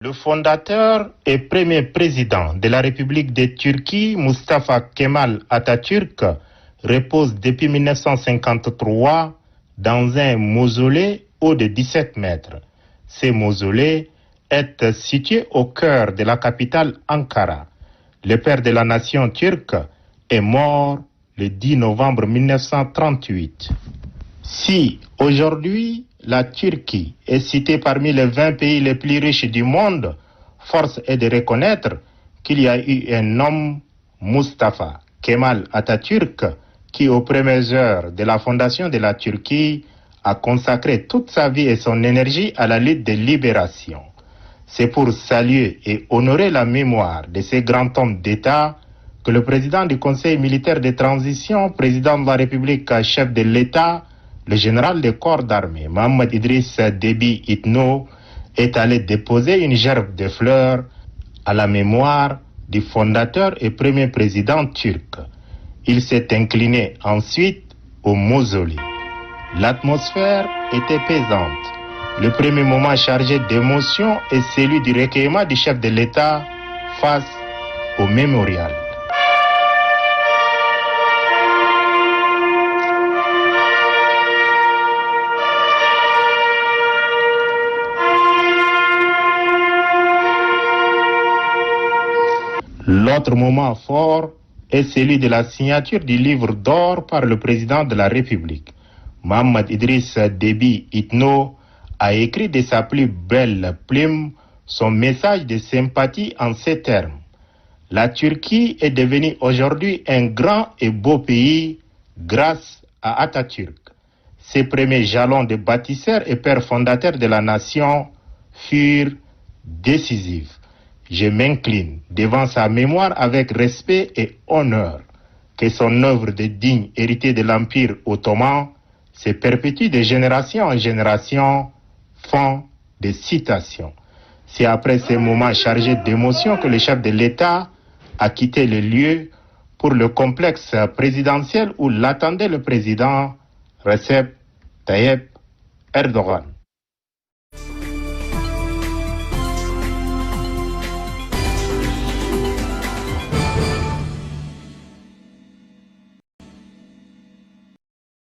Le fondateur et premier président de la République de Turquie, Mustafa Kemal Atatürk, repose depuis 1953 dans un mausolée haut de 17 mètres. Ce mausolée est situé au cœur de la capitale Ankara. Le père de la nation turque est mort le 10 novembre 1938. Si aujourd'hui la Turquie est citée parmi les 20 pays les plus riches du monde, force est de reconnaître qu'il y a eu un homme, Mustafa Kemal Atatürk, qui aux premières heures de la fondation de la Turquie a consacré toute sa vie et son énergie à la lutte de libération. C'est pour saluer et honorer la mémoire de ces grands hommes d'État que le président du Conseil militaire de transition, président de la République, chef de l'État, le général des corps d'armée, Mohamed Idriss Déby Itno, est allé déposer une gerbe de fleurs à la mémoire du fondateur et premier président turc. Il s'est incliné ensuite au mausolée. L'atmosphère était pesante. Le premier moment chargé d'émotion est celui du recueillement du chef de l'État face au mémorial. L'autre moment fort est celui de la signature du livre d'or par le président de la République. Mohamed Idriss Déby Itno a écrit de sa plus belle plume son message de sympathie en ces termes. La Turquie est devenue aujourd'hui un grand et beau pays grâce à Atatürk. Ses premiers jalons de bâtisseur et père fondateur de la nation furent décisifs. Je m'incline devant sa mémoire avec respect et honneur. Que son œuvre de digne héritier de l'Empire ottoman se perpétue de génération en génération. Fin de citation. C'est après ces moments chargés d'émotion que le chef de l'État a quitté le lieu pour le complexe présidentiel où l'attendait le président Recep Tayyip Erdogan.